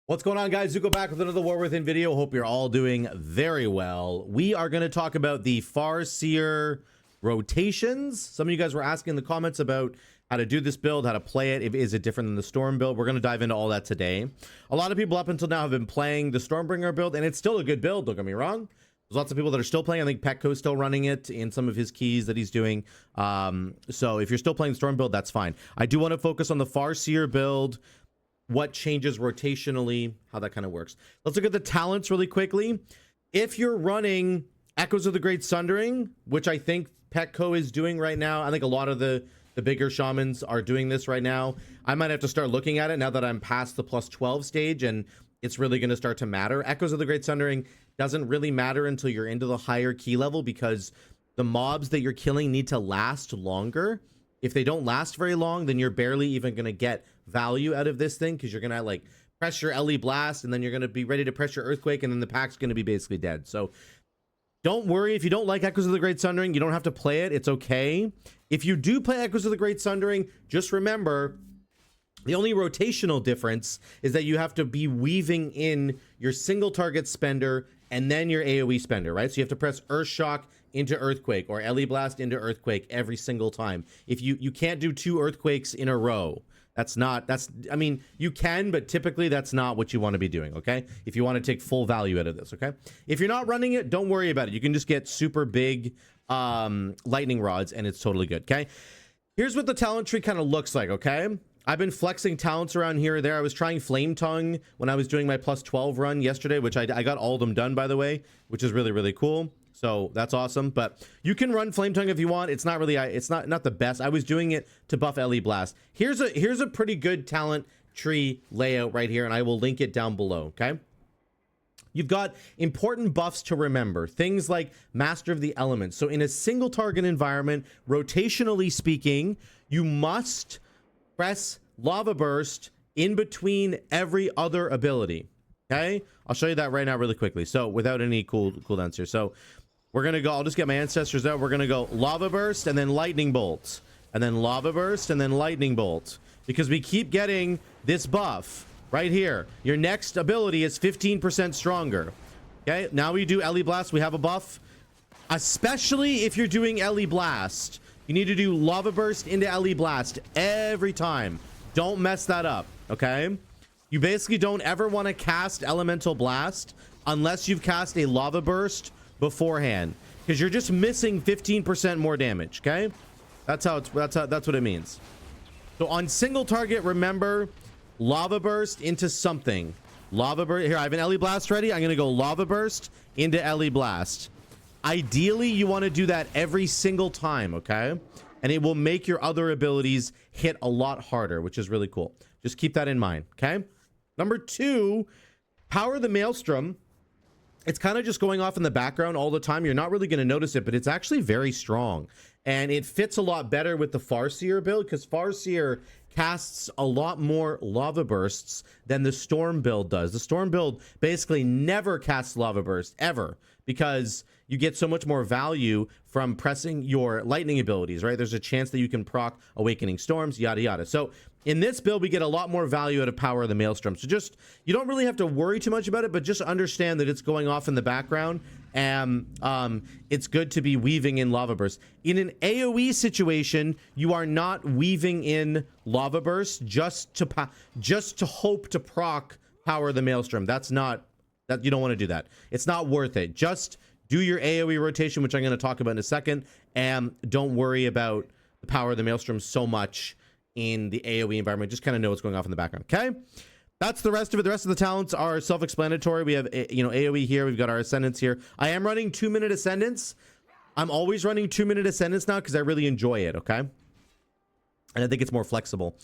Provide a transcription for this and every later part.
What's going on, guys? Zuko back with another War Within video. Hope you're all doing very well. We are going to talk about the Farseer rotations. Some of you guys were asking in the comments about how to do this build, how to play it. Is it different than the Storm build? We're going to dive into all that today. A lot of people up until now have been playing the Stormbringer build, and it's still a good build, don't get me wrong. There's lots of people that are still playing. I think Petco's still running it in some of his keys that he's doing. So if you're still playing the Storm build, that's fine. I do want to focus on the Farseer build, what changes rotationally, how that kind of works. Let's look at the talents really quickly. If you're running Echoes of the Great Sundering, which I think Petco is doing right now, I think a lot of the bigger shamans are doing this right now. I might have to start looking at it now that I'm past the plus 12 stage and it's really going to start to matter. Echoes of the Great Sundering doesn't really matter until you're into the higher key level because the mobs that you're killing need to last longer. If they don't last very long, then you're barely even going to get value out of this thing because you're going to like press your LE Blast and then you're going to be ready to press your Earthquake and then the pack's going to be basically dead. So don't worry if you don't like Echoes of the Great Sundering. You don't have to play it. It's okay. If you do play Echoes of the Great Sundering, just remember the only rotational difference is that you have to be weaving in your single target spender and then your AoE spender, right? So you have to press Earth Shock into Earthquake or LE Blast into Earthquake every single time. If you can't do 2 Earthquakes in a row. I mean, you can, but typically that's not what you want to be doing, okay? If you want to take full value out of this, okay? If you're not running it, don't worry about it. You can just get super big lightning rods and it's totally good, okay? Here's what the talent tree kind of looks like, okay? I've been flexing talents around here or there. I was trying Flame Tongue when I was doing my plus 12 run yesterday, which I got all of them done, by the way, which is really, really cool. So that's awesome. But you can run Flame Tongue if you want. It's not really, it's not the best. I was doing it to buff LE Blast. Here's a pretty good talent tree layout right here, and I will link it down below, okay? You've got important buffs to remember, things like Master of the Elements. So in a single target environment, rotationally speaking, you must press Lava Burst in between every other ability, okay? I'll show you that right now really quickly. So without any cooldowns here. So we're going to go, I'll just get my ancestors out. We're going to go Lava Burst and then Lightning Bolt. And then Lava Burst and then Lightning Bolt. Because we keep getting this buff right here. Your next ability is 15% stronger. Okay, now we do LE Blast. We have a buff. Especially if you're doing LE Blast. You need to do Lava Burst into LE Blast every time. Don't mess that up, okay? You basically don't ever want to cast Elemental Blast unless you've cast a Lava Burst beforehand, because you're just missing 15% more damage, okay? That's what it means. So on single target, remember Lava Burst into something. Lava Burst. Here, I have an LE Blast ready. I'm going to go Lava Burst into LE Blast. Ideally, you want to do that every single time, okay? And it will make your other abilities hit a lot harder, which is really cool. Just keep that in mind, okay? Number 2, Power the Maelstrom. It's kind of just going off in the background all the time. You're not really going to notice it, but it's actually very strong. And it fits a lot better with the Farseer build because Farseer casts a lot more Lava Bursts than the Storm build does. The Storm build basically never casts Lava Burst, ever, because you get so much more value from pressing your lightning abilities, right? There's a chance that you can proc Awakening Storms, yada, yada. So in this build, we get a lot more value out of Power of the Maelstrom. So just, you don't really have to worry too much about it, but just understand that it's going off in the background. And it's good to be weaving in Lava Burst. In an AoE situation, you are not weaving in Lava Burst just to hope to proc Power of the Maelstrom. That you don't want to do that. It's not worth it. Just do your AoE rotation, which I'm going to talk about in a second, and don't worry about the Power of the Maelstrom so much in the AoE environment. Just kind of know what's going off in the background, okay? That's the rest of it. The rest of the talents are self-explanatory. We have, AoE here. We've got our Ascendants here. I am running 2-minute Ascendants. I'm always running 2-minute Ascendants now because I really enjoy it, okay? And I think it's more flexible.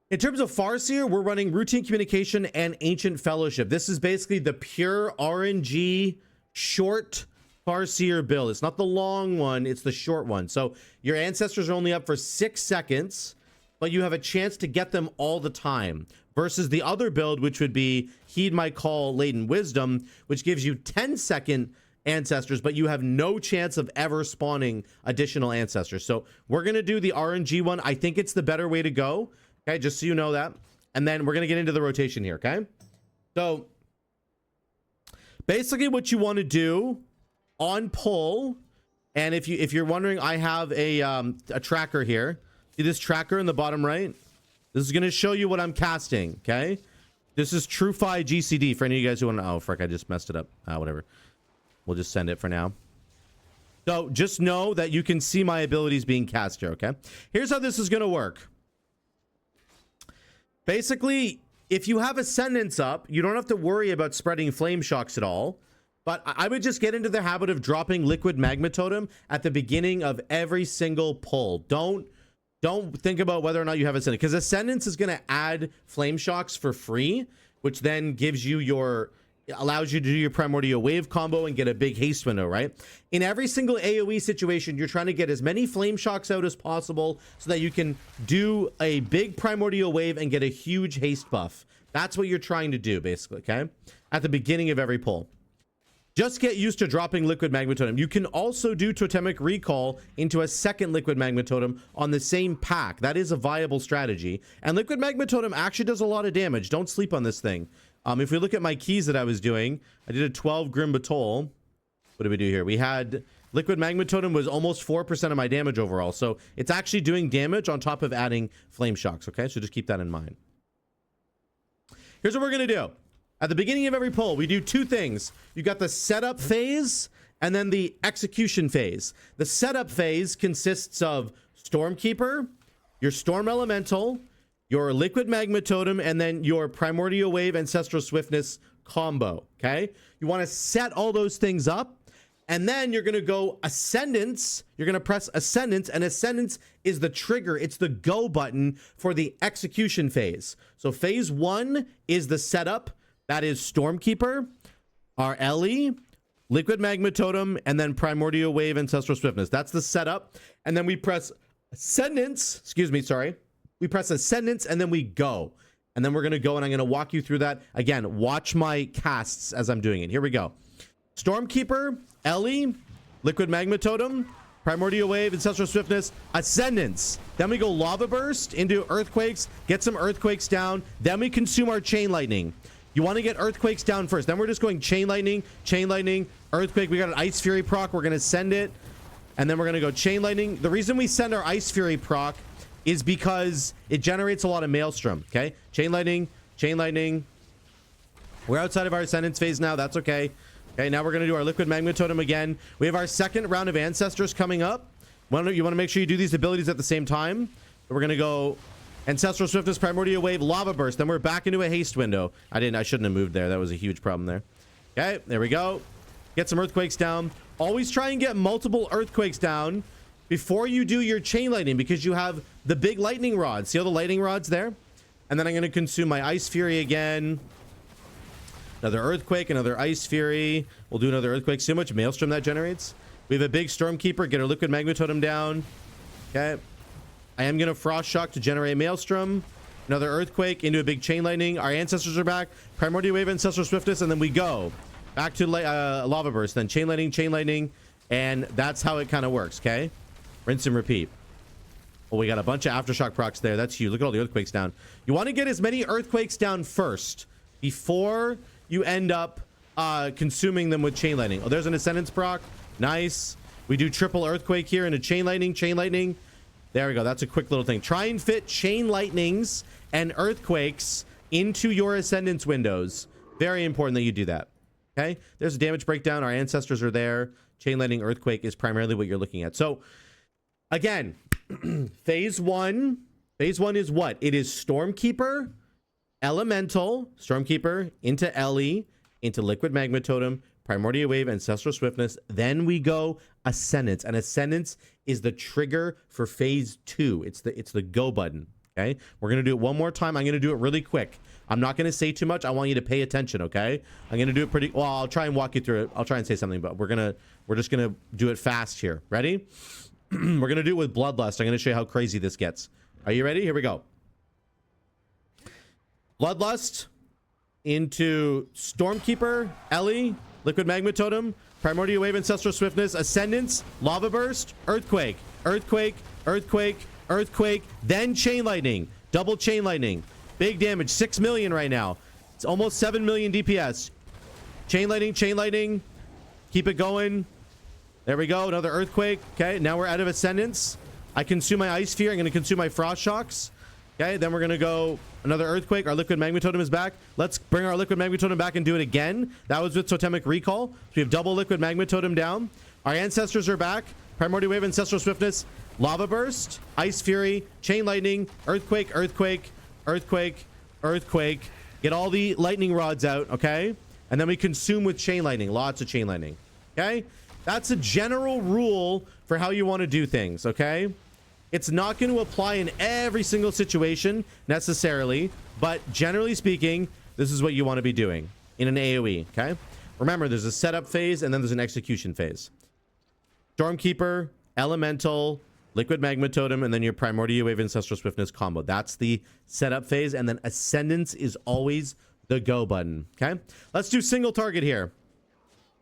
In terms of Farseer, we're running Routine Communication and Ancient Fellowship. This is basically the pure RNG short Farseer build. It's not the long one, it's the short one. So your ancestors are only up for 6 seconds, but you have a chance to get them all the time. Versus the other build, which would be Heed My Call, Latent Wisdom, which gives you 10-second ancestors, but you have no chance of ever spawning additional ancestors. So we're going to do the RNG one. I think it's the better way to go. Okay, just so you know that. And then we're going to get into the rotation here, okay? So basically what you want to do on pull, and if you're wondering, I have a tracker here. See this tracker in the bottom right? This is going to show you what I'm casting, okay? This is TrueFi GCD for any of you guys who want to... Oh, frick, I just messed it up. Whatever. We'll just send it for now. So just know that you can see my abilities being cast here, okay? Here's how this is going to work. Basically, if you have Ascendance up, you don't have to worry about spreading Flame Shocks at all. But I would just get into the habit of dropping Liquid Magma Totem at the beginning of every single pull. Don't think about whether or not you have Ascendance, because Ascendance is going to add Flame Shocks for free, which then gives you allows you to do your Primordial Wave combo and get a big haste window, right? In every single AoE situation, you're trying to get as many Flame Shocks out as possible so that you can do a big Primordial Wave and get a huge haste buff. That's what you're trying to do, basically, okay? At the beginning of every pull. Just get used to dropping Liquid Magma Totem. You can also do Totemic Recall into a second Liquid Magma Totem on the same pack. That is a viable strategy. And Liquid Magma Totem actually does a lot of damage. Don't sleep on this thing. If we look at my keys that I was doing, I did a 12 Grim Batol. What did we do here? We had Liquid Magma Totem was almost 4% of my damage overall. So it's actually doing damage on top of adding Flame Shocks, okay? So just keep that in mind. Here's what we're going to do. At the beginning of every pull, we do two things. You got the setup phase and then the execution phase. The setup phase consists of Stormkeeper, your Storm Elemental, your Liquid Magma Totem, and then your Primordial Wave Ancestral Swiftness combo, okay? You want to set all those things up, and then you're going to go Ascendance. You're going to press Ascendance, and Ascendance is the trigger. It's the go button for the execution phase. So phase 1 is the setup. That is Stormkeeper, our Ellie, Liquid Magma Totem, and then Primordial Wave Ancestral Swiftness. That's the setup. And then we press Ascendance. Excuse me, sorry. We press Ascendance, and then we go. And then we're going to go, and I'm going to walk you through that. Again, watch my casts as I'm doing it. Here we go. Stormkeeper, Ellie, Liquid Magma Totem, Primordial Wave, Ancestral Swiftness, Ascendance. Then we go Lava Burst into Earthquakes, get some Earthquakes down. Then we consume our Chain Lightning. You want to get Earthquakes down first. Then we're just going Chain Lightning, Earthquake. We got an Ice Fury proc. We're going to send it. And then we're going to go Chain Lightning. The reason we send our Ice Fury proc is because it generates a lot of Maelstrom, okay? Chain Lightning. We're outside of our Ascendance phase now. That's okay. Okay, now we're going to do our Liquid Magma Totem again. We have our second round of Ancestors coming up. You want to make sure you do these abilities at the same time. So we're going to go Ancestral Swiftness, Primordial Wave, Lava Burst. Then we're back into a haste window. I shouldn't have moved there. That was a huge problem there. Okay, there we go. Get some Earthquakes down. Always try and get multiple Earthquakes down before you do your Chain Lightning, because you have the big lightning rods. See all the lightning rods there? And then I'm going to consume my Ice Fury again. Another Earthquake, another Ice Fury. We'll do another Earthquake. See how much Maelstrom that generates? We have a big Stormkeeper. Get our Liquid Magma Totem down. Okay. I am going to Frost Shock to generate Maelstrom. Another Earthquake into a big Chain Lightning. Our Ancestors are back. Primordial Wave, Ancestral Swiftness, and then we go back to Lava Burst. Then Chain Lightning, and that's how it kind of works, okay? Rinse and repeat. Oh, we got a bunch of Aftershock procs there. That's huge. Look at all the Earthquakes down. You want to get as many Earthquakes down first before you end up consuming them with Chain Lightning. Oh, there's an Ascendance proc. Nice. We do triple Earthquake here into Chain Lightning. There we go. That's a quick little thing. Try and fit Chain Lightnings and Earthquakes into your Ascendance windows. Very important that you do that. Okay. There's a damage breakdown. Our Ancestors are there. Chain Lightning, Earthquake is primarily what you're looking at. So again, phase 1 is what? It is Stormkeeper, Elemental, Stormkeeper into Ellie, into Liquid Magma Totem, Primordial Wave, Ancestral Swiftness. Then we go Ascendance, and Ascendance is the trigger for phase 2. It's the go button. Okay, we're gonna do it one more time. I'm gonna do it really quick. I'm not gonna say too much. I want you to pay attention. Okay, I'm gonna do it pretty well. I'll try and walk you through it. I'll try and say something, but we're just gonna do it fast here. Ready? We're gonna do it with Bloodlust. I'm gonna show you how crazy this gets. Are you ready? Here we go. Bloodlust into Stormkeeper, Ellie, Liquid Magma Totem, Primordial Wave, Ancestral Swiftness, Ascendance, Lava Burst, Earthquake, then Chain Lightning, double Chain Lightning, big damage, 6 million right now. It's almost 7 million DPS. Chain lightning. Keep it going. There we go. Another earthquake. Okay, now we're out of ascendance. I consume my ice sphere. I'm going to consume my frost shocks. Okay, then we're going to go another earthquake. Our liquid magma totem is back. Let's bring our liquid magma totem back and do it again. That was with totemic recall. So we have double liquid magma totem down. Our ancestors are back. Primordial wave, ancestral swiftness, lava burst, ice fury, chain lightning, earthquake. Get all the lightning rods out. Okay, and then we consume with chain lightning. Lots of chain lightning. Okay, that's a general rule for how you want to do things. Okay, it's not going to apply in every single situation necessarily, but generally speaking, this is what you want to be doing in an AoE. Okay, remember, there's a setup phase and then there's an execution phase. Stormkeeper, elemental, liquid magma totem, and then your primordial wave ancestral swiftness combo. That's the setup phase, and then ascendance is always the go button. Okay, let's do single target here.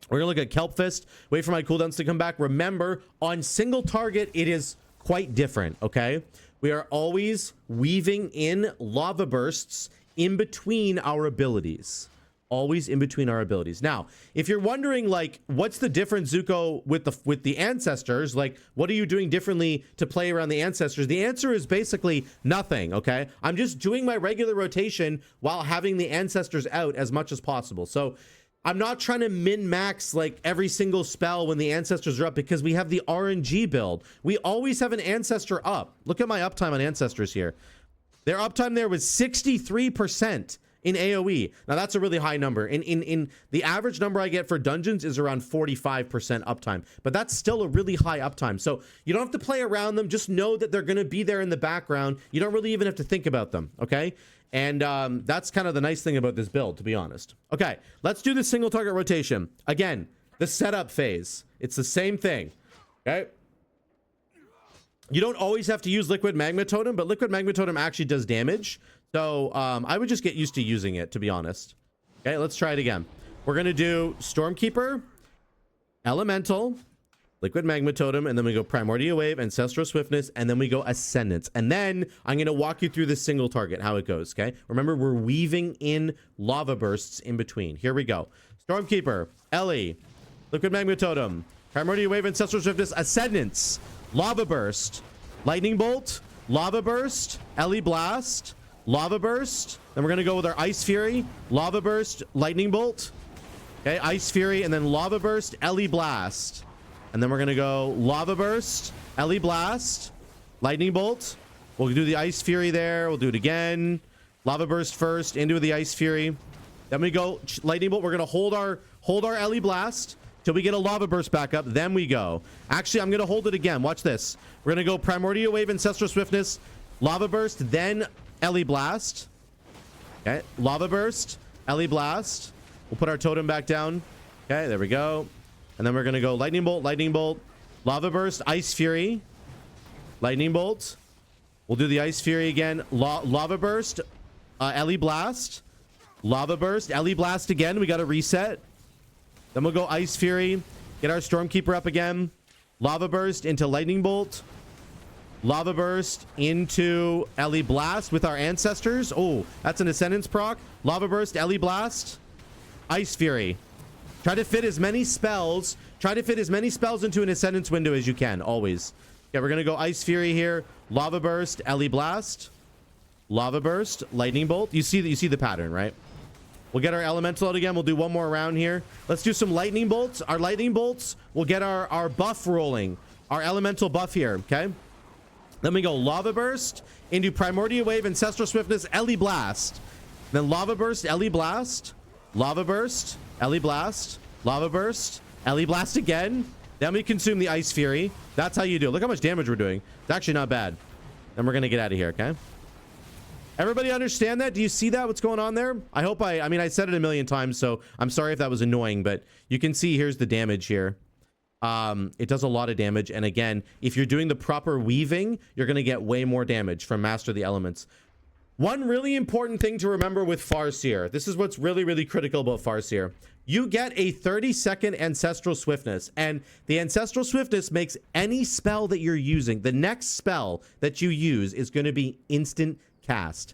We're gonna look at Kelp Fist. Wait for my cooldowns to come back. Remember, on single target, it is quite different. Okay, we are always weaving in lava bursts in between our abilities. Always in between our abilities. Now, if you're wondering, like, what's the difference, Zuko, with the ancestors? Like, what are you doing differently to play around the ancestors? The answer is basically nothing. Okay, I'm just doing my regular rotation while having the ancestors out as much as possible. So I'm not trying to min-max like every single spell when the ancestors are up, because we have the RNG build. We always have an ancestor up. Look at my uptime on ancestors here. Their uptime there was 63% in AoE. Now that's a really high number. In the average number I get for dungeons is around 45% uptime, but that's still a really high uptime. So you don't have to play around them. Just know that they're going to be there in the background. You don't really even have to think about them. Okay. And that's kind of the nice thing about this build, to be honest. Okay, let's do the single target rotation. Again, the setup phase. It's the same thing. Okay. You don't always have to use liquid magma totem, but liquid magma totem actually does damage. So I would just get used to using it, to be honest. Okay, let's try it again. We're going to do Stormkeeper, Elemental, Liquid Magma Totem, and then we go Primordial Wave, Ancestral Swiftness, and then we go Ascendance. And then I'm going to walk you through the single target, how it goes, okay? Remember, we're weaving in lava bursts in between. Here we go. Stormkeeper, Ellie, Liquid Magma Totem, Primordial Wave, Ancestral Swiftness, Ascendance, Lava Burst, Lightning Bolt, Lava Burst, Ellie Blast, Lava Burst. Then we're going to go with our Ice Fury, Lava Burst, Lightning Bolt. Okay, Ice Fury, and then Lava Burst, Ellie Blast. And then we're going to go Lava Burst, Ellie Blast, Lightning Bolt. We'll do the Ice Fury there. We'll do it again. Lava Burst first, into the Ice Fury. Then we go Lightning Bolt. We're going to hold our Ellie Blast till we get a Lava Burst back up. Then we go. Actually, I'm going to hold it again. Watch this. We're going to go Primordial Wave, Ancestral Swiftness, Lava Burst, then Ellie Blast. Okay, Lava Burst, Ellie Blast. We'll put our totem back down. Okay, there we go. And then we're going to go Lightning Bolt, Lava Burst, Ice Fury, Lightning Bolt. We'll do the Ice Fury again. Lava Burst, Ellie Blast, Lava Burst, Ellie Blast again. We got to reset. Then we'll go Ice Fury, get our Stormkeeper up again. Lava Burst into Lightning Bolt. Lava Burst into Ellie Blast with our ancestors. Oh, that's an Ascendance proc. Lava Burst, Ellie Blast, Ice Fury. Try to fit as many spells. Try to fit as many spells into an Ascendance window as you can, always. Okay, we're going to go Ice Fury here. Lava Burst, Ellie Blast. Lava Burst, Lightning Bolt. You see the pattern, right? We'll get our Elemental out again. We'll do one more round here. Let's do some Lightning Bolts. Our Lightning Bolts will get our buff rolling. Our Elemental buff here, okay? Then we go Lava Burst into Primordial Wave, Ancestral Swiftness, Ellie Blast. Then Lava Burst, Ellie Blast. Lava Burst, Ellie Blast. Lava Burst, Ellie Blast again. Then we consume the Ice Fury. That's how you do it. Look how much damage we're doing. It's actually not bad. Then we're going to get out of here, okay? Everybody understand that? Do you see that? What's going on there? I hope I mean, I said it a million times, so I'm sorry if that was annoying, but you can see here's the damage here. It does a lot of damage, and again, if you're doing the proper weaving, you're going to get way more damage from Master the Elements. One really important thing to remember with Farseer, this is what's really, really critical about Farseer. You get a 30-second Ancestral Swiftness, and the Ancestral Swiftness makes any spell that you're using, the next spell that you use is going to be instant cast.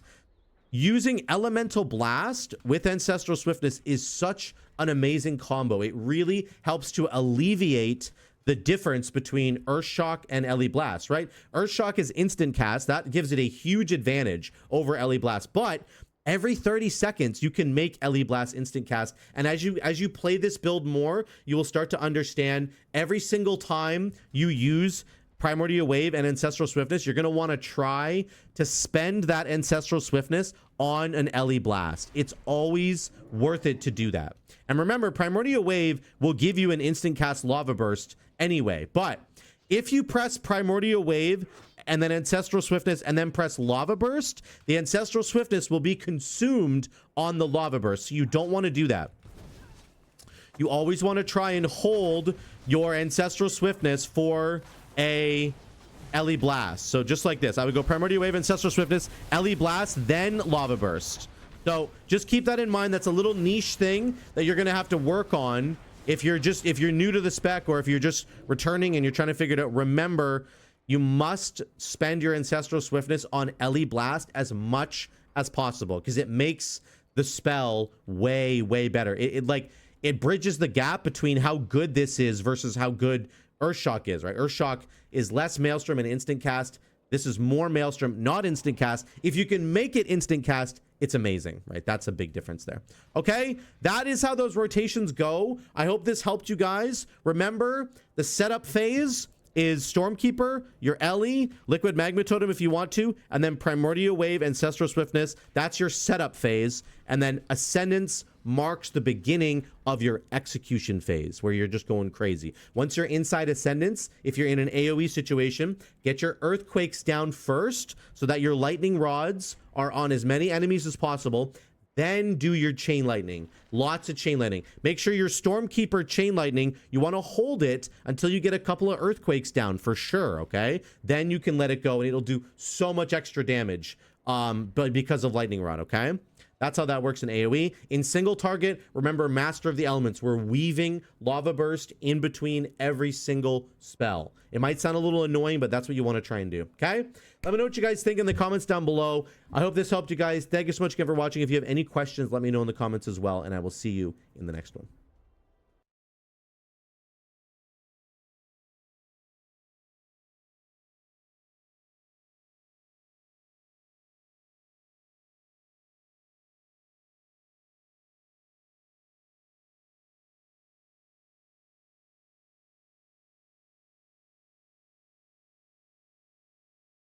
using Elemental Blast with Ancestral Swiftness is such an amazing combo. It really helps to alleviate the difference between Earthshock and Ele Blast, right? Earthshock is instant cast. That gives it a huge advantage over Ele Blast. But every 30 seconds, you can make Ele Blast instant cast. And as you play this build more, you will start to understand every single time you use Primordial Wave and Ancestral Swiftness, you're going to want to try to spend that Ancestral Swiftness on an Ele Blast. It's always worth it to do that. And remember, Primordial Wave will give you an instant cast Lava Burst anyway. But if you press Primordial Wave and then Ancestral Swiftness and then press Lava Burst, the Ancestral Swiftness will be consumed on the Lava Burst. So you don't want to do that. You always want to try and hold your Ancestral Swiftness for a Ele Blast. So just like this, I would go Primordial Wave, Ancestral Swiftness, Ele Blast, then Lava Burst. So just keep that in mind. That's a little niche thing that you're going to have to work on if you're new to the spec, or if you're just returning and you're trying to figure it out. Remember, you must spend your Ancestral Swiftness on Ele Blast as much as possible, because it makes the spell way better. It bridges the gap between how good this is versus how good Earthshock is, right? Earthshock is less Maelstrom and instant cast. This is more Maelstrom, not instant cast. If you can make it instant cast, it's amazing, right? That's a big difference there. Okay, that is how those rotations go. I hope this helped you guys. Remember, the setup phase is Stormkeeper, your Ele, Liquid Magma Totem if you want to, and then Primordial Wave, Ancestral Swiftness. That's your setup phase. And then Ascendance marks the beginning of your execution phase, where you're just going crazy. Once you're inside Ascendance, if you're in an AoE situation, get your Earthquakes down first so that your Lightning Rods are on as many enemies as possible. Then do your Chain Lightning. Lots of Chain Lightning. Make sure your Stormkeeper Chain Lightning, you want to hold it until you get a couple of Earthquakes down for sure, okay? Then you can let it go and it'll do so much extra damage, but because of Lightning Rod, okay? That's how that works in AoE. In single target, remember, Master of the Elements. We're weaving Lava Burst in between every single spell. It might sound a little annoying, but that's what you want to try and do, okay? Let me know what you guys think in the comments down below. I hope this helped you guys. Thank you so much again for watching. If you have any questions, let me know in the comments as well, and I will see you in the next one.